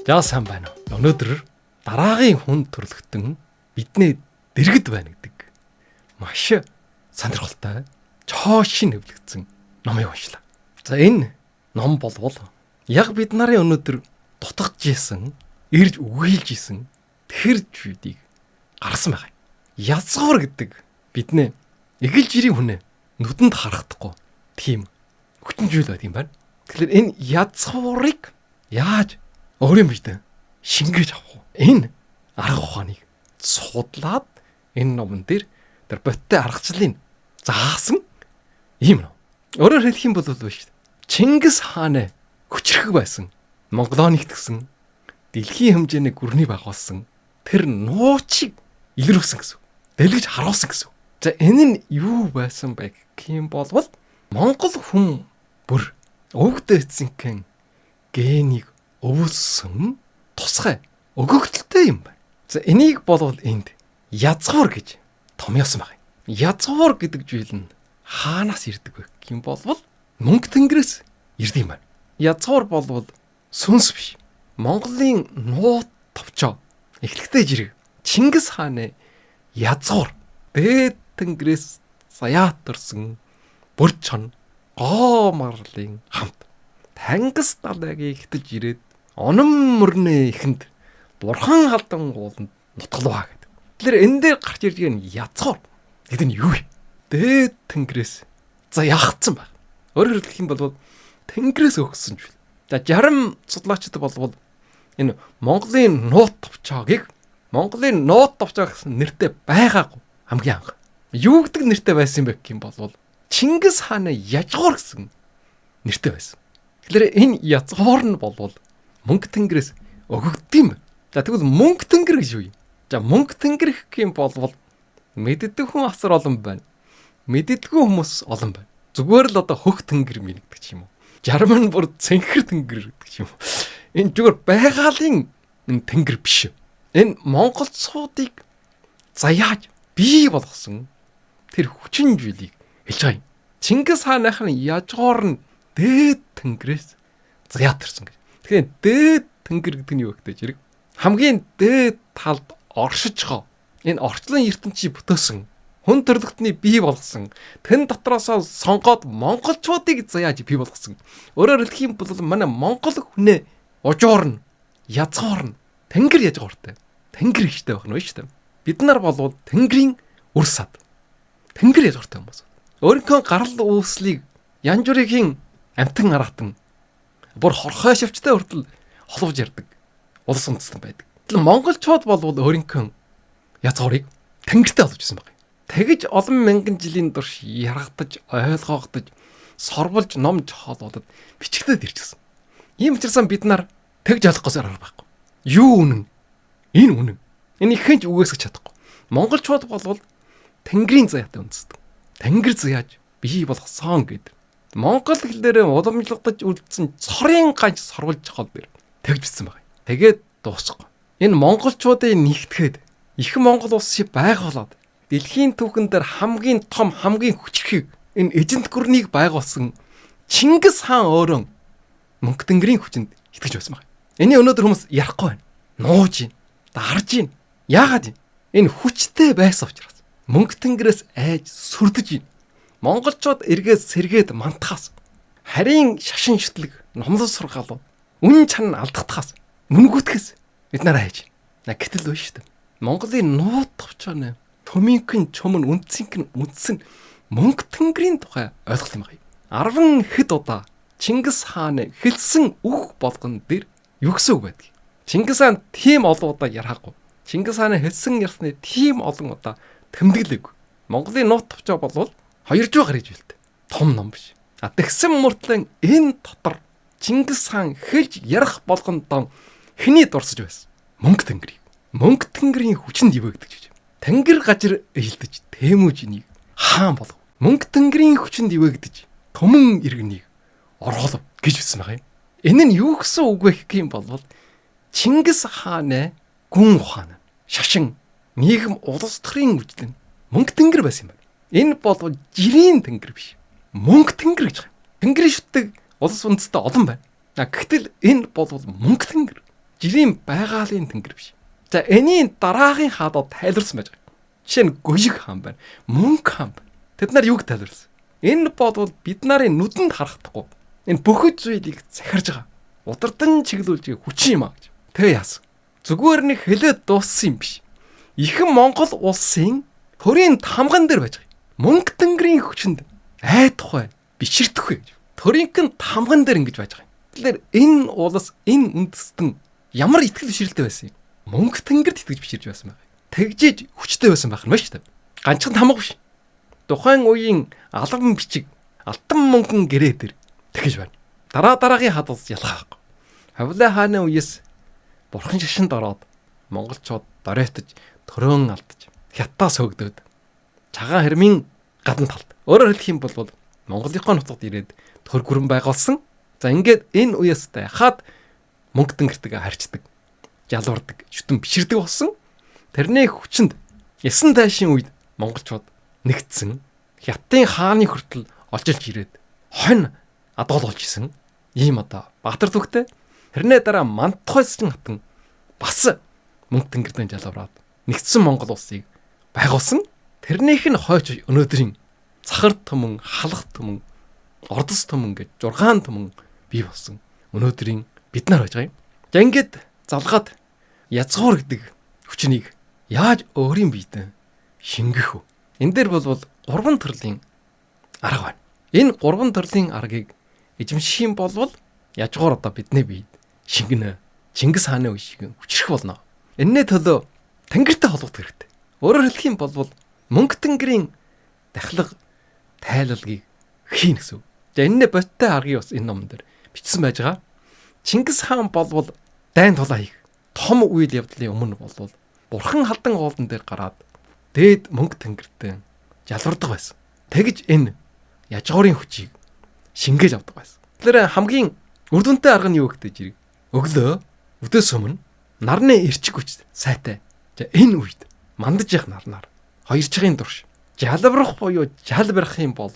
Яа сайн байна уу? Өнөөдөр дараагийн хүн төрлөختөн биднээ дэргэд байна гэдэг маш сонирхолтой чоошин нэвлэгдсэн номыг уншлаа. За энэ ном болвол яг бид нарын өнөөдөр дутгаж исэн, ирж үгийлж исэн тэр зүйлийг гаргасан байгаа. Язгуур гэдэг биднээ эгэлж ирийн хүнээ нүдэнд харагдахгүй тийм хүчин зүйл байт юм байна. Тэгэхээр энэ язгуурыг яаж өөрийн биедээ шингээж авах вэ? Энэ арга ухааныг судлаад энэ номон дээр тэр боттой аргачлалыг заасан юм. Өөрөөр хэлэх юм бол биш. Чингис хааны хүчрэх байсан. Монголоо нэгтгсэн. Дэлхийн хэмжээний гүрний байгуулсан. Тэр нуучийг илрүүлсэн гэсэн. Дэлгэж харуулсан гэсэн. За энэ нь юу байсан бэ гэх юм бол Монгол хүн бүр өвгд эцэнхэн генийг өвөлсөн тусгай өгөгдөлтэй юм байна. За энийг болвол энд язгуур гэж томьёосон байна. Язгуур гэдэг зүйл нь хаанаас ирдэг вэ гэх юм бол мөнгө тэнгэрээс ирдэг юм байна. Язгуур болвол сүнс биш. Монголын нуут товчоо эхлэхдээ жирэг Чингис хааны язгуур дээд тэнгэрээс заяатарсан бүр чон гоо марлын хамт Тангис далайгийн ихтэж ирээд онон мөрний ихэнд бурхан халдан ууланд нутгалваа гэдэг. Тэгэхээр энэ дээр гарч ирж байгаа язгуур гэдэг нь юу вэ? Дээд тэнгэрээс заяагцсан байна. Өөрөөр хэлэх юм бол тэнгэрээс өгсөн зүйл. За зарим судлаачид болвол энэ Монголын нуут товчоогийг Монголын нуут товчоо гэсэн нэртэй байгаагүй хамгийн анх. Юу гэдэг нэртэй байсан бэ гэх юм бол Чингис хааны язгуур гэсэн нэртэй байсан. Тэгэхээр энэ язгуур нь болвол мөнгө тэнгэрээс өгөгддөм байна. За тэгвэл мөнгө тэнгэр гэж юу юм? За мөнгө тэнгэр гэх юм болвол мэддэг хүн асар олон байна. Мэддэггүй хүмүүс олон байна. Зүгээр л одоо хөх тэнгэр мэддэг ч юм уу. Зарим нь бүр цэнхэр тэнгэр гэдэг ч юм уу. Энэ зүгээр байгалийн энэ тэнгэр биш. Энэ монголцуудыг заяаж бий болгосон тэр хүчин зүйлийг хэлж байгаа юм. Чингис хааныхын язгуур нь дээд тэнгэрээс заяатарсан гэж. Тэгэхээр дээд тэнгэр гэдэг нь юу гэдэг чинь хамгийн дээд талд оршиж байгаа. Энэ орчлон ертөнцийг бүтээсэн хүн төрлөختний бий болгосон. Тэн дотроос сонгоод монголчуудыг заяаж бий болгосон. Өөрөөр хэлэх юм бол манай монгол хүнээ ужуур нь язгуур нь тэнгэр язгууртай. Тэнгэр ихтэй байх нь шүү дээ. Бид нар болвол тэнгэрийн үр сад. Тэнгэр язгууртай хүмүүс. Өөрийнхөө гарал үүслийг янз бүрийн амтан аратан бүр хорхой шивчтэй хүртэл холбож ярддаг улс үндэстэн байдаг. Тэгэл монголчууд болвол өөрийнхөө язгуурыг тэнгэртэй олж ирсэн байна. Тэгэж олон мянган жилийн турш яргадаж, ойлгоогдож, сорволж, номж хоололоод бичигдээд ирчихсэн. Ийм учраас бид нар тэгж ойлгохоос арга байхгүй. Юу үнэн? Энэ үнэн. Энэ ихэн ч үгээсгэж чадахгүй. Монголчууд болвол тэнгэрийн заяатай үндэстэн. Тэнгэр заяаж бий болгосон гэдэг. Монгол хэлээр уламжлагдаж үлдсэн цорын ганц сорволж хол дэр тэгж бичсэн байна. Тэгээд дуусахгүй. Энэ монголчуудын нэгтгэхэд их Монгол улсыг байгуулад дэлхийн түүхэн дээр хамгийн том, хамгийн хүчрхийг энэ эзэнт гүрнийг байгуулсан Чингис хаан өөрөө мөнгө тэнгэрийн хүчинд итгэж байсан байна. Энийг өнөөдөр хүмүүс ярихгүй байна. Нууж, дарж байна. Яагаад юм? Энэ хүчтэй байсан учраас мөнгө тэнгэрээс айж сүрдэж байна. Монголчууд эргээд сэргээд мантахаас, харийн шашин шүтлэг, номлол сургаалуу, үн чан алдагдахаас, мөнгөтгэс бид нараа хайж байна. Гэтэл биш шүү дээ. Монголын нуут товчооны төмийнхэн чөмн үндсийнхэн үндсэн мөнгө тэнгэрийн тухай ойлголт юм байна. 10 хэд удаа Чингис хааны хэлсэн үг болгон дээр юу гэсэн үг байдгийг. Чингис хаан тийм олон удаа яраагүй. Чингис хааны хэлсэн ярьсны тийм олон удаа тэмдэглэв. Монголын нуут товчоо болвол 2 жоо гарч билдэг. Том ном биш. Тэгсэн мөртлөө энэ дотор Чингис хаан хэлж ярих болгондоо хэний дурсаж байсан? Мөнгө тэнгэрийг. Мөнгө тэнгэрийн хүчинд ивэгдэж гэж. Тэнгэр гажир эйлдэж тэмүүжнийг хаан болов. Мөнгө тэнгэрийн хүчинд ивэгдэж төмөн иргэнийг орголов гэж бичсэн байгаа юм. Энэ нь юу гэсэн үг вэ гэх юм бол Чингис хааны гүн ухаан, шашин, нийгэм, улс төрийн үйлдэл мөнгө тэнгэр байсан юм байна. Энэ бол жирийн тэнгэр биш. Мөнгө тэнгэр гэж байна. Тэнгэрийн шүтдэг улс үндэстэн олон байна. Гэтэл энэ бол мөнгө тэнгэр. жирийн байгалийн тэнгэр биш. За энийн дараагийн хаадад тайлбарсан байж байгаа. Жишээ нь Гожиг хаан байна. Мөнгө хаан байна. Тэд нар юг тайлбарсан? Энэ бол бид нарын нүдэнд харагдахгүй. Энэ бүхэл зүйлийг захирж байгаа. Удирдан чиглүүлж хүчин юм аа гэж. Тэгээ яасан. Зүгээр нэг хэлээд дууссан юм биш. Ихэнх Монгол улсын төрийн тамган дээр байж байгаа. Мөнгө тэнгэрийн хүчинд айдахгүй биширдэхгүй гэж. Төрийнхэн тамган дээр ингэж байж байгаа. Тэгэхээр энэ улс энэ үндэстэн ямар итгэл бишрэлтэй байсан юм. Мөнгө тэнгэрд итгэж биширж байсан байгаа. Тэгжиж хүчтэй байсан байх юм байна шүү дээ. Ганцхан тамга биш. Тухайн үеийн албан бичиг, алтан мөнгөн гэрээ дээр тэгэж байна. Дараагийн хадгалж ялгаахгүй. Хавлаа хааны үеэс бурхан шашинд ороод монголчууд доройтож, төрөөн алдаж, хятаа сөгдөөд цагаан хэрмийн гадна талд. Өөрөөр хэлэх юм бол Монголынхоо нутагт ирээд төр гүрэн байгуулсан. За ингээд энэ үеэс хаад мөнгө тэнгэртэйгээ харьцдаг, жалуурдаг, шүтэн биширдэг болсон. Тэрний хүчинд ясан тайшин үед монголчууд нэгдсэн. Хятадын хааны хүртэл олж ирээд хонь адгол болж исэн. Ийм одоо Баатар түүхтэй. Тэрнээ дараа Мантхойсчин хатан бас мөнгө тэнгэрдэн жалуураад нэгдсэн Монгол улсыг байгуулсан. Тэрнийх нь хойч өнөөдрийн цахар түмэн, халах түмэн, ордос түмэн гэж 6 түмэн бий болсон. Өнөөдрийн бид нар байж байгаа юм. За ингээд залгаад язгуур гэдэг хүчнийг яаж өөрийн биедээ шингэх вэ? Энэ дээр бол 3 төрлийн арга байна. Энэ 3 төрлийн аргыг эзэмших юм бол язгуур одоо бидний биед шингэнэ. Чингис хааны үе шиг хүчрэх болно. Энэний төлөө тэнгэртэй холбогдох хэрэгтэй. Өөрөөр хэлэх юм бол мөнгө тэнгэрийн дахлага тайлалгийг хийн гэсэн. За энэний боттой аргыг бас энэ номон дээр бичсэн байж байгаа. Чингис хаан бол дайн тулаа хийх том үйл явдлын өмнө бол бурхан халдан уулан дээр гараад дээд мөнгө тэнгэртэй жалвардаг байсан. Тэгж энэ язгуурын хүчийг шингээж авдаг байсан. Тэгэхээр хамгийн үр дүнтэй арга нь юу гэхтэй жирэг? Өглөө өдөөс өмнө нарны эрчиг хүч сайтай. За энэ үед мандаж явах нарнаар хоёр чигийн турш жалбарах буюу жалбарах юм бол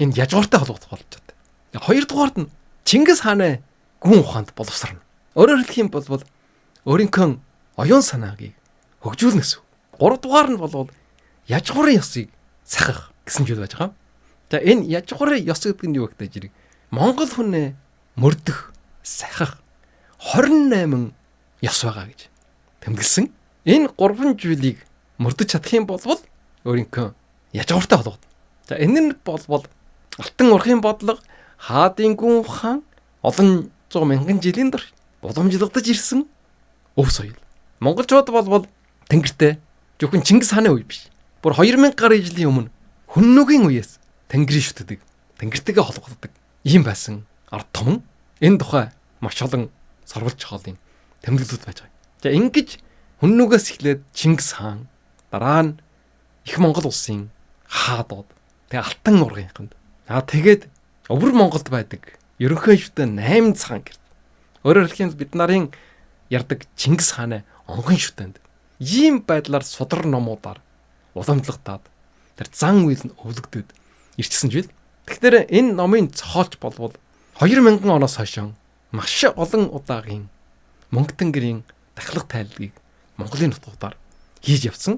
энэ язгууртай холбогдох болж байгаа. Хоёрдугаард нь Чингис хааны гүн ухаанд боловсрно. Өөрөөр хэлэх юм бол өөрийнхөө оюун санаагийг хөгжүүлнэ гэсэн. Гуравдугаар нь бол язгуурын ёсыг сахих гэсэн зүйл байж байгаа. За энэ язгуурын ёс гэдэг нь юу гэхтэй жирэг? Монгол хүнээ мөрдөх, сахих 28 ёс байгаа гэж тэмдэглэсэн. Энэ 3 зүйлийг мөрдөж чадах юм бол өөрийнхөө язгууртай холбогдно. За энэ нь бол алтан урхын бодлого, хаадын гүн ухаан олон 100,000 жилийн турш уламжлагдаж ирсэн өв соёл. Монголчууд бол тэнгэртэй зөвхөн Чингис хааны үе биш. Бүр 2000 гаруй жилийн өмнө хүннүгийн үеэс тэнгэрийн шүтдэг, тэнгэртэйгээ холбогддог ийм байсан ард түмэн. Энэ тухай маш олон сорволж хоолын тэмдэглэлүүд байж байгаа. За ингэж хүннүгээс эхлээд Чингис хаан, дараа нь их Монгол улсын хаадууд, тэгээ алтан ургийнханд. Тэгээд өвөр Монголд байдаг ерөнхий шүтэн 8 цагаан гэрд. Өөрөөр хэлэх юм бид нарын ярддаг Чингис хааны онгон шүтэнд ийм байдлаар судар номуудаар уламжлагдаад тэр зан үйл нь өвлөгдөд ирчихсэн жил. Тэгэхээр энэ номын зохиолч болвол 2000 оноос хойш маш олон удаагийн мөнгө тэнгэрийн дахлах тайлбарыг Монголын нутгуудаар хийж явсан.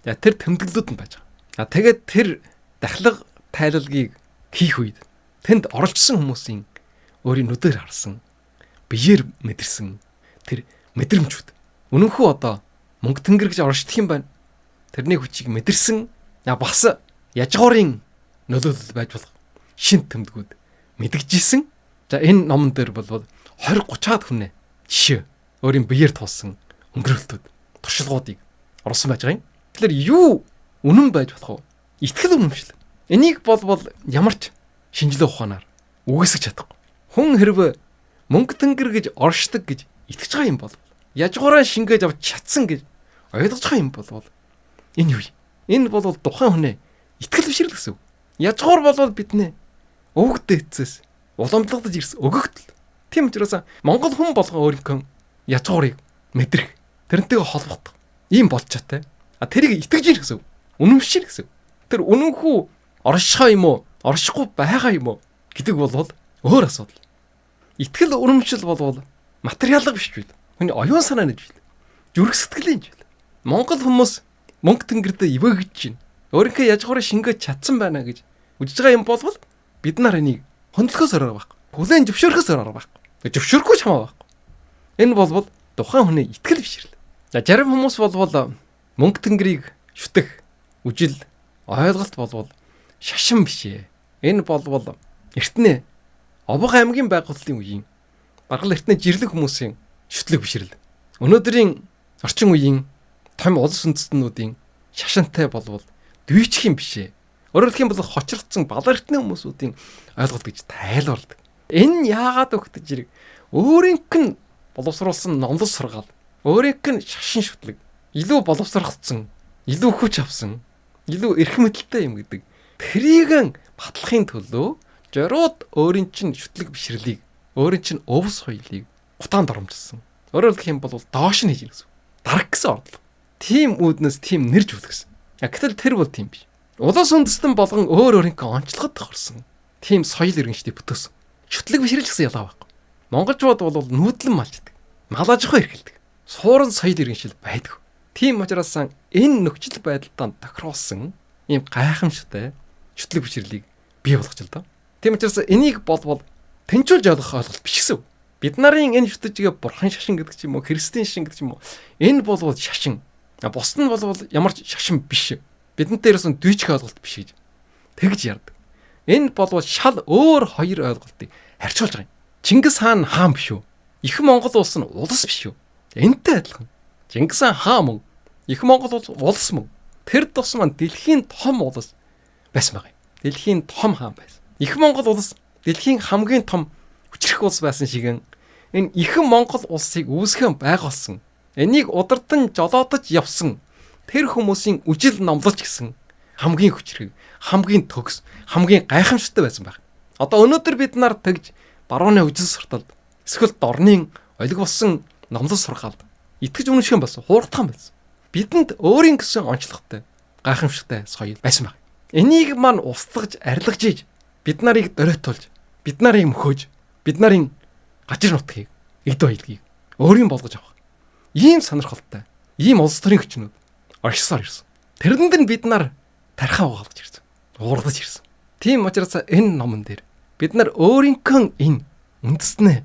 За тэр тэмдэглэлүүд нь байж байгаа. Тэгээд тэр дахлах тайлбарыг хийх үед тэнд оролцсон хүмүүсийн өөрийн нүдээр харсан, биеэр мэдэрсэн тэр мэдрэмжүүд. Үнэнхүү одоо мөнгө тэнгэр гэж оршдох юм байна. Тэрний хүчийг мэдэрсэн бас язгуурын нөлөөлөл байж болох шин тэмдгүүд мэдгэжсэн. За энэ номон дээр бол 20-30-аад хүнээ жишээ өөрийн биеэр туулсан өнгөрөлтүүд, туршлагуудыг оруулсан байж байгаа юм. Тэгэхээр юу үнэн байж болох вэ? Итгэл үнэмшил. Энийг бол ямар ч шинжилгээ ухаанаар үгүйсгэж чадахгүй. Хүн хэрвээ мөнгө тэнгэр гэж оршдог гэж итгэж байгаа юм бол язгуураа шингээж авч чадсан гэж ойлгож байгаа юм бол энэ юу? Энэ бол тухайн хүнээ итгэл бишрэл гэсэн үг. Язгуур бол бидний өвөг дээдсээс уламжлагдаж ирсэн өгөгдөл. Тийм учраас Монгол хүн болгон өөрийнхөө язгуурыг мэдрэх, тэрнтэйгээ холбогдох ийм болж чадтай. Тэрийг итгэж ийн гэсэн үг. Үнэмшил гэсэн үг. Тэр үнэнхүү оршихоо юм уу, оршихгүй байгаа юм уу гэдэг бол өөр асуудал. Итгэл үнэмшил бол материалга биш үү? Хүний оюун санаа гэж байна. Зүрх сэтгэлийн гэж байна. Монгол хүмүүс мөнгө тэнгэрдээ ивэгж байна. Өөрийнхөө язгуураа шингээж чадсан байна гэж үжиж байгаа юм болвол бид нар энийг хөндлөхөөс ороо байхгүй. Хүлээн зөвшөөрөхөөс ороо байхгүй. Зөвшөөрөхгүй ч хамаа байхгүй. Энэ болвол тухайн хүний итгэл бишрэл. За зарим хүмүүс болвол мөнгө тэнгэрийг шүтэх үжил ойлголт болвол шашин биш ээ. Энэ болвол эртнээ Овог аймгийн байгууллагын үеийн баргал эртнээ жирлэг хүмүүсийн шүтлэг бишрэл. Өнөөдрийн орчин үеийн том улс үндэстнүүдийн шашинтай болвол дүйчхийн биш ээ. Өөрөөр хэлэх юм бол хочрогдсон балар эртний хүмүүсүүдийн ойлголт гэж тайлбарладаг. Энэ яагаад өгдөж зэрэг өөрийнх нь боловсруулсан номлол сургаал, өөрийнх нь шашин шүтлэг илүү боловсрогдсон, илүү хүч авсан, илүү эрх мэдэлтэй юм гэдэг. Тэрийг батлахын төлөө жорууд өөрийн чинь шүтлэг бишрлийг, өөрийн чинь өвс соёлыг гутаанд оромжилсан. Өөрөөр хэлэх юм бол доош нь хийж ирсэн. Дараг гэсэн ордлого. Тим үүднээс тим нэрж үлгсэн. Гэтэл тэр бол тийм биш. Улас үндэстэн болгон өөр өөрийнхөө онцлогод тохирсон. Тим соёл иргэншдийг бүтээсэн. Шүтлэг бишрэл гэсэн ялгаа байхгүй. Монголчууд бол нүүдлэн малждаг. Мал аж ахуй эрхэлдэг. Суурин соёл иргэншил байдаг. Тийм учраас энэ нөхцөл байдалд тохируулсан ийм гайхамшигтай шүтлэг бишрлийг бий болгож л доо. Тийм учраас энийг болвол тэнцвүүлж ойлгох ойлголт биш гэсэн. Бид нарын энэ шүтжигээ бурхан шашин гэдэг ч юм уу, христийн шашин гэдэг ч юм уу. Энэ болвол шашин. Бусд нь болвол ямар ч шашин биш. Бидэнтэй дээрээс нь дүйчих ойлголт биш гэж тэгж ярьдаг. Энэ болвол шал өөр хоёр ойлголтыг харьцуулж байгаа юм. Чингис хаан хаан биш үү? Их Монгол улс нь улс биш үү? Энтэй адилхан. Чингис хаан хаан мөн. Их Монгол улс мөн. Тэр тус маань дэлхийн том улс байсан байгаа юм. Дэлхийн том хаан байсан. Их Монгол улс дэлхийн хамгийн том хүчрэх улс байсан шиг энэ их Монгол улсыг үүсгэн байгуулсан. Энийг удирдан жолоодож явсан тэр хүмүүсийн үжил номлолч гэсэн хамгийн хүчрэг, хамгийн төгс, хамгийн гайхамшигтай байсан байх. Одоо өнөөдөр бид нар тэгж барууны үжил сурталд эсвэл дорны олиг болсон номлол сургаалд итгэж үнэшгэн болсон, хуурдхан байсан. Бидэнд өөрийн гэсэн онцлогтой, гайхамшигтай соёл байсан байх. Энийг маань устгаж, арилгаж ийж бид нарыг дөрөйтүүлж, бид нарыг мөхөөж, бид нарын гажир нутгийг, эд баялагийг өөрийн болгож авах. Ийм сонирхолтой, ийм улс төрийн хүчнүүд оршсоор ирсэн. Тэрэнд нь бид нар тархаа угаалгаж ирсэн. Уурлаж ирсэн. Тийм учраас энэ номон дээр бид нар өөрийнхөө энэ үндэснээ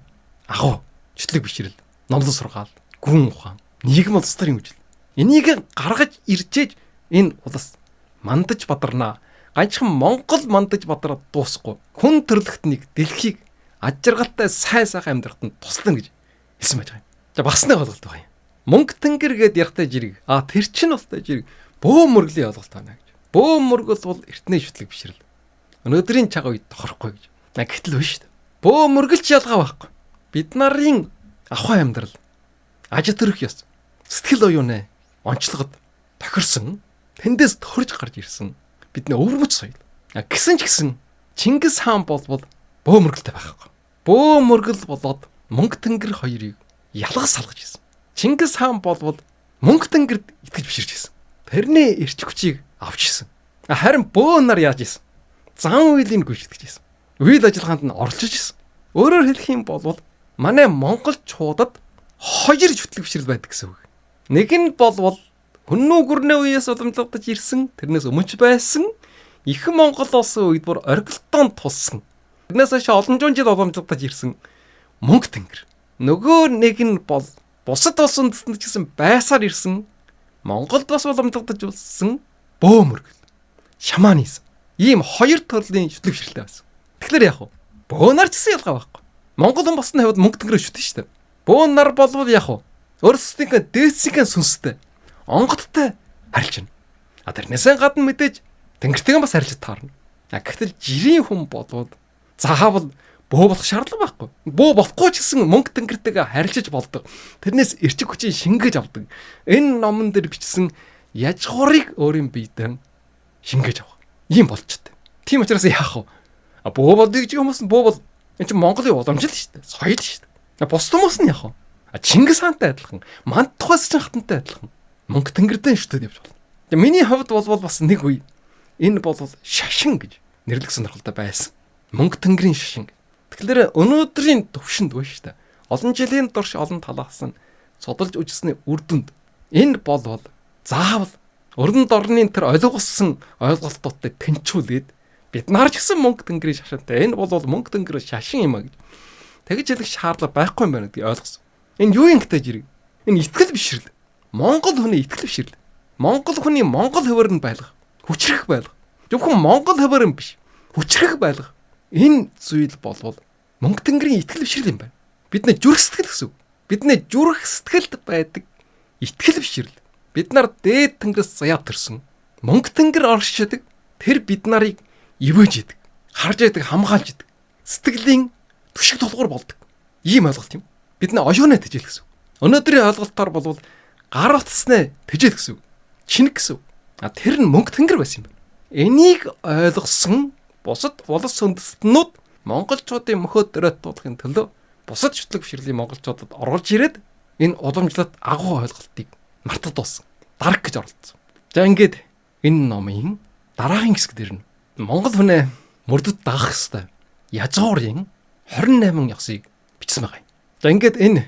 агуу, чөтлөг бишрэл, номлол сургаал, гүн ухаан, нийгэм улс төрийн хүчил. Энийг гаргаж иржээж энэ улс мандаж бадарнаа. Ганцхан Монгол мандаж бадраад дуусахгүй. Хүн төрлөختнийг дэлхийг аж аргалтай сайхан амьдрахад нь туслана гэж хэлсэн байж байгаа юм. За бас нэг ойлголт байна. Мөнгө тэнгэр гээд ярихтай жирэг. Тэр чинь болтой жирэг бөө мөргөлийн ойлголт байна гэж. Бөө мөргөл бол эртний шүтлэг бишрэл. Өнөөдрийн цаг үед тохирохгүй гэж. Гэтэл биш шүү дээ. Бөө мөргөлч ялгаа байхгүй. Бид нарын ахуй амьдрал, аж төрөх ёс, сэтгэл оюунаа онцлогод тохирсон, тэндээс төрж гарч ирсэн бидний өвөрмөц соёл. Гэсэн ч гэсэн Чингис хаан болвол бөө мөргөлтэй байхгүй. Бөө мөргөл болоод мөнгө тэнгэр хоёрыг ялгаж салгаж ирсэн. Чингис хаан болвол мөнгө тэнгэрд итгэж биширж ирсэн. Тэрний эрч хүчийг авч ирсэн. Харин бөө нар яаж ирсэн? Зан үйлийг гүйцэтгэж ирсэн. Үйл ажиллагаанд нь оролцож ирсэн. Өөрөөр хэлэх юм бол манай монголчуудад хоёр шүтлэг бишрэл байдаг гэсэн үг. Нэг нь болвол Хүннүү гүрний үеэс уламжлагдаж ирсэн, тэрнээс өмнө байсан их Монгол улсын үед бүр оргилтоон тулсан. Тэрнээс хойш олон зуун жил уламжлагдаж ирсэн мөнгө тэнгэр. Нөгөө нэг нь бол бусад улс үндэстэнд ч гэсэн байсаар ирсэн Монголд бас уламжлагдаж улсан бөө мөргөл, шаманизм. Ийм хоёр төрлийн шүтлэг бишрэлтэй байсан. Тэгэхээр яах вэ? Бөө нар ч гэсэн ялгаа байхгүй. Монгол хүн босны хувьд мөнгө тэнгэрээ шүтэн шүү дээ. Бөө нар болвол яах вэ? Өөрсдийнхээ дээдсийнхээ сүнстэй онгодтой харилцана. Тэрнээсээ гадна мэдээж тэнгэртэйгээ бас харилцаж таарна. Гэтэл жирийн хүн болвол заавал бөө болох шаардлага байхгүй. Бөө болохгүй ч гэсэн мөнгө тэнгэртэйгээ харилцаж болдог. Тэрнээс эрчиг хүчийг шингээж авдаг. Энэ номон дээр бичсэн язгуурыг өөрийн биедээ шингээж авах. Ийм болчтой. Тийм учраас яах вэ? Бөө болдгийг ч хүмүүс нь бөө бол энэ чинь Монголын уламжлал шүү дээ. Соёл шүү дээ. Бус хүмүүс нь яах вэ? Чингис хаантай адилхан, манд тухайс чинь хатантай адилхан мөнгө тэнгэрдэн шүтээд явж байна. Миний хувьд бол бас нэг үе энэ бол шашин гэж нэрлэх сонирхолтой байсан. Мөнгө тэнгэрийн шашин. Тэгэхээр өнөөдрийн төвшөнд байна шүү дээ. Олон жилийн турш олон талаас нь судалж үзсний үр дүнд энэ болвол заавал өрөнд орны тэр ойлгуулсан ойлголтуудыг тэнцвүүлээд бид нар ч гэсэн мөнгө тэнгэрийн шашинтай. Энэ бол мөнгө тэнгэрийн шашин юм а гэж. Тэгж хэлэх шаардлага байхгүй юм байна гэдгийг ойлгосон. Энэ юу юм гэдэг жирэг? Энэ итгэл бишрэл. Монгол хүний итгэл бишрэл. Монгол хүний монгол хуваарь нь байлгах, хүчрэх байлгах. Зөвхөн монгол хуваарь нь биш. Хүчрэх байлгах. Энэ зүйл болвол мөнгө тэнгэрийн итгэл бишрэл юм байна. Бидний зүрх сэтгэл гэсэн үг. Бидний зүрх сэтгэлд байдаг итгэл бишрэл. Бид нар дээд тэнгэрээс заяа төрсөн. Мөнгө тэнгэр оршидаг. Тэр бид нарыг ивэж идэг. Харж идэг, хамгаалж идэг. Сэтгэлийн түшиг тулгуур болдог. Ийм ойлголт юм. Бидний оюунаа тэжээл гэсэн үг. Өнөөдрийн ойлголтоор бол гар утаснаа тэжээл гэсэн үг. Чинэг гэсэн үг. Тэр нь мөнгө тэнгэр байсан юм байна. Энийг ойлгосон бусад улс үндэстнүүд монголчуудын мөхөд дөрөтуудын төлөө бусад шүтлэг бишрэлийн монголчуудад орж ирээд энэ уламжлалт агуу ойлголтыг мартад болсон. Дараг гэж оролцсон. За ингээд энэ номын дараагийн хэсэг дээр нь монгол хүнээ мөрдөд дагах хэвээр язгуурын 28 ёсыг бичсэн байгаа юм. За ингээд энэ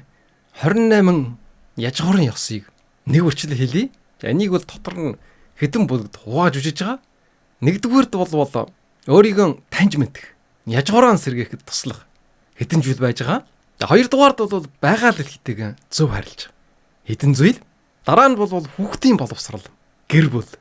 28 язгуурын ёсыг нэг үрчлэл хэлье. За энийг бол дотор нь хэдэн бүлэгт хувааж үжиж байгаа. Нэгдүгээрд бол өөрийгөө таньж мэдэх, язгуураа сэргээхэд туслах хэдэн зүйл байж байгаа. За хоёрдугаард бол байгаа л хэлхийтэйг зөв харилж байгаа. Хэдэн зүйл. Дараа нь бол хүүхдийн боловсрал, гэр бүл,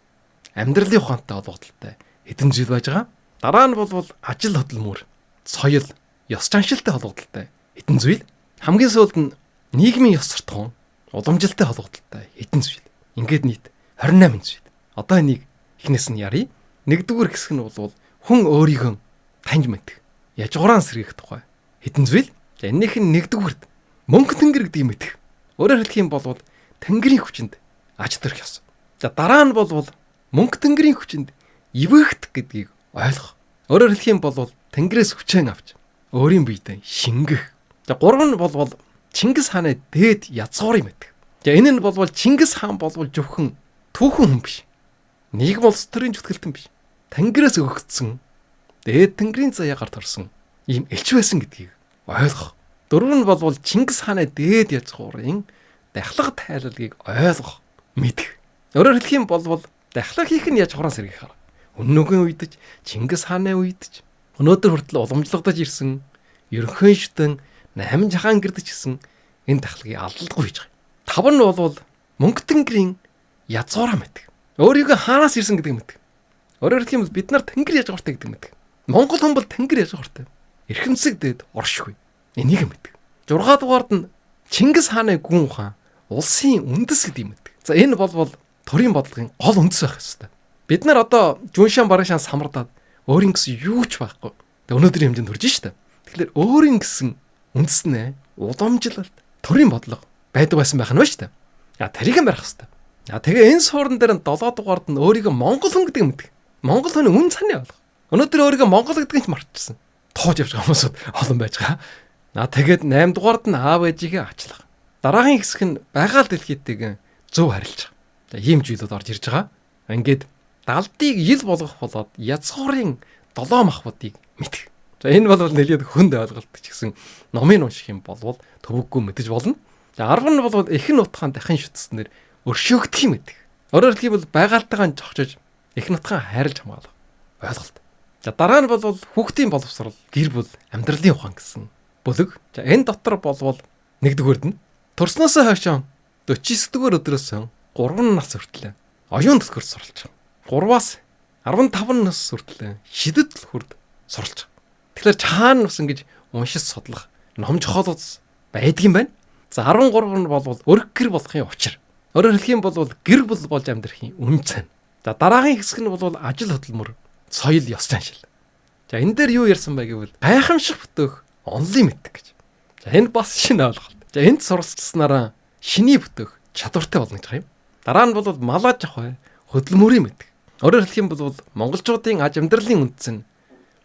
амьдралын ухаантай холбоотой хэдэн зүйл байж байгаа. Дараа нь бол ажил хөдөлмөр, соёл, ёс заншилтай холбоотой хэдэн зүйл. Хамгийн сүүлд нь нийгмийн ёс суртахуун, уламжилтай холбоотой хэдэн зүйл. Ингээд нийт 28 зүйл. Одоо энийг эхнээс нь ярив. Нэгдүгээр хэсэг нь бол хүн өөрийгөө таньж мэдэх, язгуураа сэргээх тухай хэдэн зүйл. За энэнийх нь нэгдүгээрд мөнгө тэнгэр гэдгийг мэдэх. Өөрөөр хэлэх юм бол тэнгэрийн хүчинд аж төрөх ёс. За дараа нь бол мөнгө тэнгэрийн хүчинд ивэхт гэдгийг ойлгох. Өөрөөр хэлэх юм бол тэнгэрээс хүчээ авч өөрийн биедээ шингэх. За гурав нь бол Чингис хааны дээд язгуурыг мэдэх. За энэ нь бол Чингис хаан бол зөвхөн түүхэн хүн биш. Нийгэм улс төрийн зүтгэлтэн биш. Тэнгэрээс өгөгдсөн дээд тэнгэрийн заяагаар торсон ийм элч байсан гэдгийг ойлгох. Дөрөв нь бол Чингис хааны дээд язгуурын дахлага тайлалгийг ойлгох, мэдэх. Өөрөөр хэлэх юм бол дахлага хийх нь язгуураа сэргийх арга. Өнөөгийн үедж Чингис хааны үедж өнөөдөр хүртэл уламжлагдаж ирсэн ерөнхий шүтэн 8 жахаан гэрдэж гисэн энэ дахлагыг алдалгүй хийж байгаа. Тав нь бол мөнгө тэнгэрийн язгуураа мэдэх. Өөрийгөө хаанаас ирсэн гэдгийг мэдэх. Өөрөөр хэлэх юм бол бид нар тэнгэр язгууртай гэдэг мэдэх. Монгол хүн бол тэнгэр язгууртай. Эрхэмсэг дээд оршгүй. Энийг мэдэх. 6 дугаард нь Чингис хааны гүн ухаан улсын үндэс гэдгийг мэдэх. За энэ бол төрийн бодлогын гол үндэс байх ёстой. Бид нар одоо Жүншан Барагшаан самардаад өөрийн гэсэн юу ч байхгүй. Тэгээ өнөөдрийн хэмжээнд хүрж штэ. Тэгэхээр өөрийн гэсэн үндэснээ уламжлалт төрийн бодлого байдаг байсан байх нь ба штэ. Я тэрийг юм барих ёстой. Я тэгээ энэ суурин дээр нь 7 дугаард нь өөрийгөө монгол хүн гэдгийг мэдэх. Монгол хүний үн цааны олох. Өнөөдөр өөрийгөө монгол гэдгийг ч мартчихсан. Тууж явж байгаа хүмүүсүүд олон байж байгаа. Тэгээд 8 дугаард нь аав ээжигээ ачлах. Дараагийн хэсэг нь байгаа л дэлхийтэйг зөв харилж байгаа. За ийм зүйлүүд орж ирж байгаа. Ингээд далдыг ил болгох болоод язгуурын 7 махбодыг мэдэх. За энэ бол нэлээд хүнд ойлголт ч гэсэн номын унших юм болвол төвөггүй мэдэж болно. За 10 нь бол эхэн утгаан дахин шүтснээр өршөөгдөх юм мэдэх. Өөрөөр хэлбэл бол байгальтайгаа зогчож эхэн утгаан хайрлж хамгаалах ойлголт. За дараа нь бол хүүхдийн боловсрал, гэр бүл, амьдралын ухаан гэсэн бүлэг. За энэ дотор бол нэгдүгээрд нь төрснөөс хойш 49-р өдрөөс 3 нас хүртэл оюун төсгөр суралж байгаа. 3-аас 15 нас хүртэл шидэт хүрд суралж байгаа. Тэгэхээр чаана бас ингэж уншиж судлах ном жохолууд байдаг юм байна. За 13 нь бол өрг гэр болохын учир. Өөрөөр хэлэх юм бол гэр бүл болж амьдрахын үн цань. За дараагийн хэсэг нь бол ажил хөдөлмөр, соёл, ёс заншил. За энэ дээр юу ярьсан бэ гэвэл гайхамшиг бүтээх онлын мэддэг гэж. За энэ бас шинэ ойлголт. За энд суралцсанараа шиний бүтээх чадвартай болно гэж байгаа юм. Дараа нь бол малаж авах хөдөлмөрийн мэддэг. Өөрөөр хэлэх юм бол монголчуудын аж амьдралын үндэс нь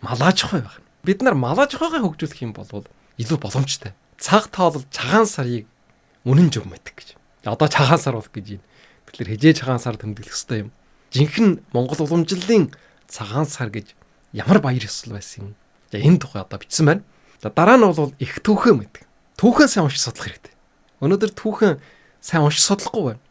малаж авах байх. Бид нар малаж авахыг хөгжүүлэх юм бол илүү боломжтой. Цаг тоолол цагаан сарыг үнэн зөв мэддэг гэж. Одоо цагаан сар бол гэж юм. Тэгэхээр хижээ цагаан сар тэмдэглэх хэрэгтэй юм. Жинхэнэ Монгол уламжлалын цагаан сар гэж ямар баяр ёслол байсан юм. За энэ тухай одоо бичсэн байна. За дараа нь бол их түүхэн мэддэг. Түүхэн сайн уншиж судлах хэрэгтэй. Өнөөдөр түүхэн сайн уншиж судлахгүй байна.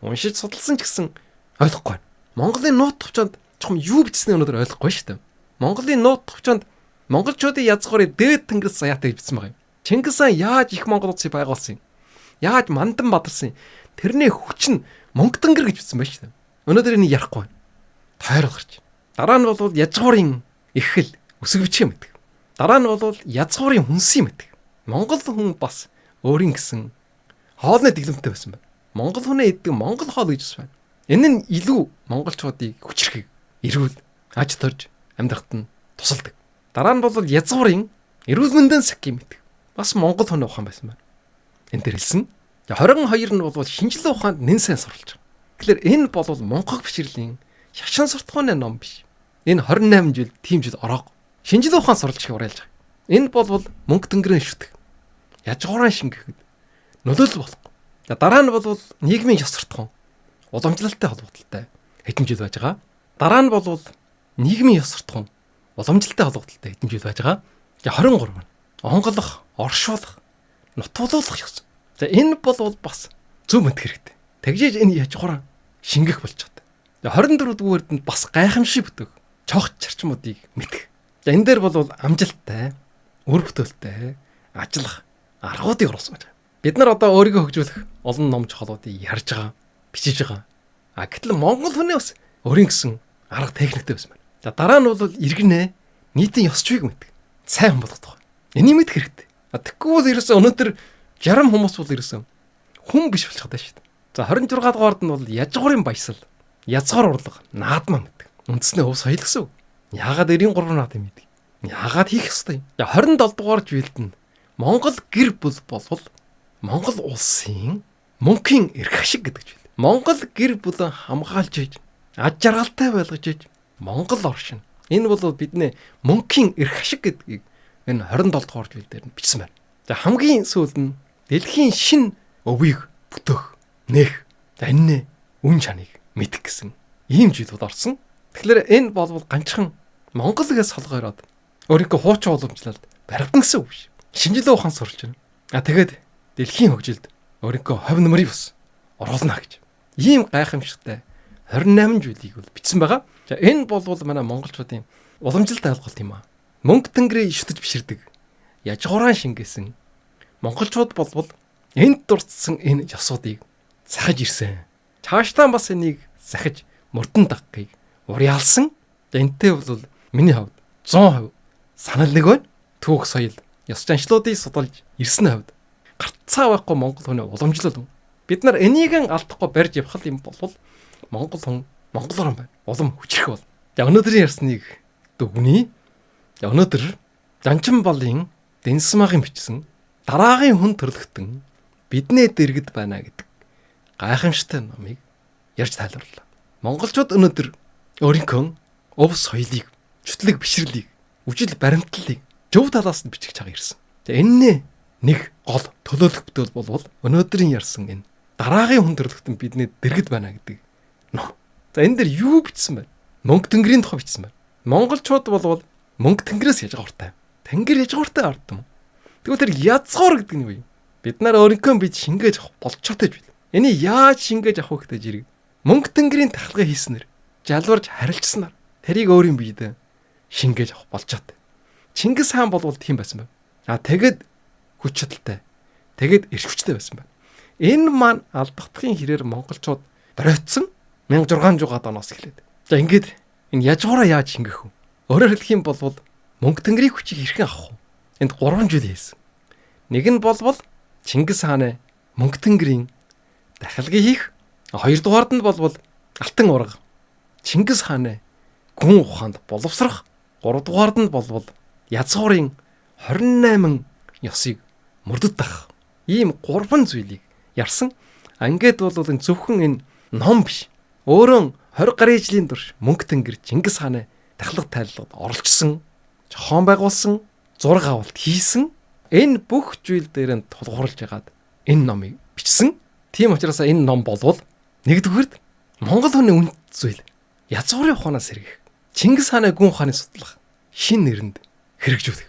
Уншиж судалсан ч гэсэн ойлгохгүй байна. Монголын нууц товчонд чухам юу бичснээ өнөөдөр ойлгохгүй шүү дээ. Монголын нууц товчонд монголчуудын язгуурыг дээд тэнгис заяатай гэж бичсэн байгаа юм. Чингис хаан яаж их монгол улсыг байгуулсан юм? Яаж мандан бадарсан юм? Тэрний хүч нь мөнгө тэнгэр гэж бичсэн байна шүү дээ. Өнөөдөр энийг ярихгүй байна. Тойрол гарч. Дараа нь бол язгуурын эхэл өсөг бичгээ мэддэг. Дараа нь бол язгуурын хүнсийн мэддэг. Монгол хүн бас өөрийн гэсэн хоолны дэглэмтэй байсан байна. Монгол хүнээ иддэг монгол хоол гэж байна. Энэ нь илүү монголчуудыг хүчрхийг эрүүл аж төрж амьдрахад нь тусалдаг. Дараа нь бол язгуурын эрүүл мэндийн сахиг мэддэг. Бас монгол хүн ухаан байсан байна. Энд дээр хэлсэн. 22 нь бол шинжилгээ ухаанд нэн сайн сурвалж байгаа. Тэгэхээр энэ бол Монгол бишрэлийн шашин суртахууны ном биш. Энэ 28 жил тийм жил ороог шинжилгээ ухаан сурвалж уриалж байгаа. Энэ бол мөнгө тэнгэрийн шүтг. Язгуурын шингэхэд нөлөөлөл болохгүй. Дараа нь бол нийгмийн ёс суртахуун уламжлалтай холбогдолтой хэдэн жил байж байгаа. Дараа нь бол нийгмийн ёс суртахуун уламжлалтай холбогдолтой хэдэн жил байж байгаа. 23 нь онголох, оршуулах, нутуулах ёс. За энэ бол бас зөв мэдэх хэрэгтэй. Тэгжээж энэ язгуураа шингэх болж байгаа. 24 дугаард нь бас гайхамшиг бүтээх чогт зарчмуудыг мэдэх. За энэ дээр бол амжилттай, үр бүтээлтэй ажиллах аргуудыг оруулсан байна. Бид нар одоо өөрийгөө хөгжүүлэх олон ном чухлуудыг ярьж байгаа, бичиж байгаа. Гэтэл монгол хүний бас өөрийн гэсэн арга техниктэй байсан байна. За дараа нь бол иргэнэ нийтийн ёс зүйг мэддэг. Сайн хүн болох тухай. Энийг мэдэх хэрэгтэй. Тэгэхгүй бол ерөөсөө өнөөдөр 60 хүмүүс бол ерөөсөө хүн биш болчих таа шүү дээ. За 26 дугаард нь бол язгуурын баясал, язгуур урлаг, наадмаа мэддэг. Үндэснээ өв соёл гэсэн үг. Яагаад 93 наадмаа мэддэг? Яагаад хийх ёстой юм? 27 дугаар жилд нь Монгол гэр бүл болвол Монгол улсын мөнхийн эрх ашиг гэдэг зүйл. Монгол гэр бүлэн хамгаалж ийж, аж жаргалтай байлгаж ийж, Монгол оршин. Энэ бол бидний мөнхийн эрх ашиг гэдгийг энэ 27 дугаар жил дээр нь бичсэн байна. За хамгийн сүүлд нь дэлхийн шин өвийг бүтөөх, нээх, энэ үн чаныг мэдэх гэсэн ийм зүйлүүд орсон. Тэгэхээр энэ бол ганцхан Монголгээс солгоороод өөрийнхөө хуучин уламжлалд баригдан гэсэн үг биш. Шинжилгээ ухаан сурч байна. Тэгээд дэлхийн хөгжилд өөрийнхөө хувь нэмрийг бас оруулна гэж. Ийм гайхамшигтай 28 зүйлийг бол бичсэн байгаа. За энэ бол манай монголчуудын уламжлалт ойлголт юм аа. Мөнгө тэнгэрийн шүтэж биширдэг. Язгуураа шингээсэн монголчууд бол энд дурдсан энэ ёсуудыг сахиж ирсэн. Цаашдаа бас энийг сахиж мөрдөн дагахыг уриалсан. Энтэй бол миний хувьд 100% санал нэг байна. Түүх соёл, ёс заншлуудыг судалж ирсэн хувьд гарцаа байхгүй монгол хүний уламжлал. Бид нар энийг алдахгүй барьж явах юм бол монгол хүн монголоор байна. Улам хүчрэх бол. Өнөөдрийн ярьсныг дүгнэе. Өнөөдөр Жанчин балын Дэнсмагийн бичсэн дараагийн хүн төрлөختөн биднээ дэргэд байна гэдэг гайхамшигтай номыг ярьж тайлбарлаа. Монголчууд өнөөдөр өөрийнхөө өв соёлыг, чөтлөг бишрлийг, үжил баримтлалыг зөв талаас нь бичих чагаа ирсэн. Энэ нэг гол төлөөлөх бүтээл болвол өнөөдрийн ярьсан энэ дараагийн хүн төрлөختөн биднээ дэргэд байна гэдэг ном. За энэ дээр юу бичсэн бэ? Мөнгө тэнгэрийн тухай бичсэн байна. Монголчууд бол мөнгө тэнгэрээс язгууртай. Тэнгэр язгууртай ард юм. Тэгвэл тэр язгуур гэдэг нь юу юм? Бид нар өөрийнхөө бид шингээж авах болцоотой зүйл. Энийг яаж шингээж авах вэ гэдэг жирийг мөнгө тэнгэрийн тахалгаа хийснээр жалварж харилцснаар тэрийг өөрийн биед шингээж авах болцоотой. Чингис хаан бол тийм байсан байна. Тэгэд хүч чадалтай. Тэгэд эрх хүчтэй байсан байна. Энэ маань алдагдахын хэрээр монголчууд боройтсон 1600 оноос эхлээд. За ингээд энэ язгуураа яаж шингэх вэ? Өөрөөр хэлэх юм бол мөнгө тэнгэрийн хүчийг хэрхэн авах вэ? Энд 3 зүйл хийсэн. Нэг нь болвол Чингис хааны мөнгө тэнгэрийн дахилгыг хийх. 2 дугаард нь болвол алтан ураг Чингис хааны гүн ухаанд боловсрох. 3 дугаард нь болвол язгуурын 28 ёсыг мөрдөд дах. Ийм 3 зүйлийг ярьсан. Ингээд бол энэ зөвхөн энэ ном биш. Өөрөө 20 гаруй жилийн турш мөнгө тэнгэр Чингис хааны дахилга тайлбарт оролцсон, зохион байгуулсан, зураг авалт хийсэн. Энэ бүх зүйл дээр нь тулгуурлаж ягаад энэ номыг бичсэн. Тийм учраас энэ ном болвол нэгдүгээрд Монгол хүний үнд зүйл язгуурын ухаанаас сэргийх. Чингис хааны гүн ухааны судлах шин нэрэнд хэрэгжүүлэх.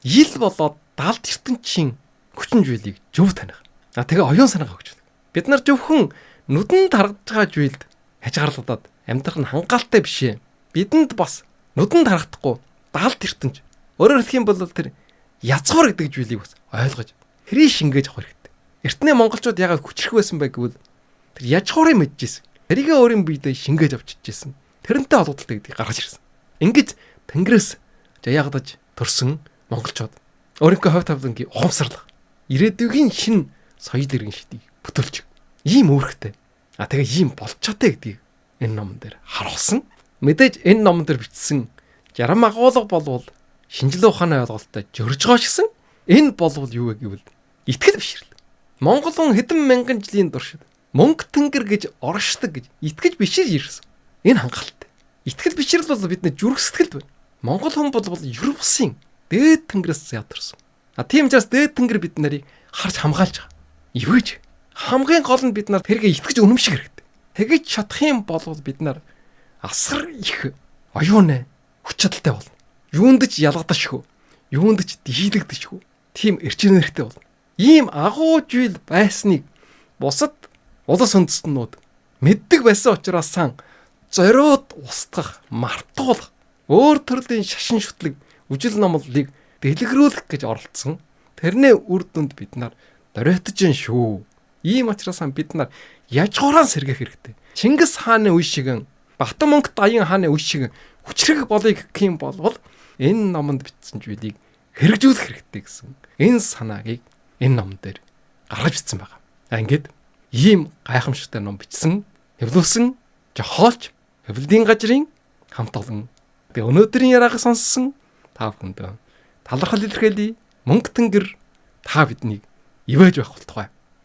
Ил болоод далд ертөнцийн хүчин зүйлийг зөв таних. Тэгээ оюун санаагаа хөгжүүлэх. Бид нар зөвхөн нүдэнд харагдж байгаа зүйлд хязгаарлагдаад амьдрах нь хангалттай биш ээ. Бидэнд бас нүдэнд харагдахгүй даалт ертөнж. Өөрөөр хэлэх юм бол тэр язгуур гэдэг зүйлийг бас ойлгож тэрийг шингээж авах хэрэгтэй. Эртний монголчууд яагаад хүчрэх байсан бэ гэвэл тэр язгуурыг мэдчихсэн. Тэрийг өөрийн биедээ шингээж авчижсэн. Тэрнтэй холбоотой гэдгийг гаргаж ирсэн. Ингэж Тэнгэрээс яагдаж төрсөн монголчууд өөрийнхөө хувь тавилангийн ухамсарлах ирээдүйн шин соёл иргэн шидийг бүтүүлж ийм үүрэгтэй. Тэгээ ийм болж чадаа гэдгийг энэ номон дээр харуулсан. Мэдээж энэ номон дээр бичсэн жарам агуулга болвол шинжлэх ухааны ойлголттой жөрж байгаа шигсэн. Энэ болвол юу вэ гэвэл итгэл бишрэл. Монгол хүн хэдэн мянган жилийн туршид мөнгө тэнгэр гэж оршдог гэж итгэж бишрж ирсэн. Энэ хангалттай. Итгэл бишрэл бол бидний зүрх сэтгэлд байна. Монгол хүн бол ер бусын дээд тэнгэрээс ядарсан. Тийм учраас дээд тэнгэр бид нарыг харж хамгаалж байгаа. Ивэж хамгийн гол нь бид нар тэргээ итгэж үнэмших хэрэгтэй. Тэгэж чадах юм бол бид нар асар их оюунэ хүч чадалтай болно. Юунд ч ялгадашгүй, юунд ч дийлэгдэшгүй. Тийм эрчим нэртэй болно. Ийм агуу зүйл байсныг бусад улс үндэстнүүд мэддэг байсан учраас зориуд устгах, мартуулах, өөр төрлийн шашин шүтлэг, үжил номлолыг дэлгэрүүлэх гэж оролцсон. Тэрний үр дүнд бид нар доройтож гин шүү. Ийм учраас бид нар яжгуурaan сэргэх хэрэгтэй. Чингис хааны үе шиг, Батан мөнгөт Аян хааны үе шиг хүчрэг болыг гэх юм бол энэ номонд бичсэн зүйлийг хэрэгжүүлэх хэрэгтэй гэсэн энэ санааг энэ ном дээр гаргаж бичсэн байгаа. Ингээд ийм гайхамшигтай ном бичсэн, хэвлүүлсэн, жохоолч Хэвлэлийн газрын хамт олон. Тэгээ өнөөдрийн яриаг сонссон та бүхэнд талархал илэрхийлье. Мөнгө тэнгэр та биднийг ивэж байх болтугай.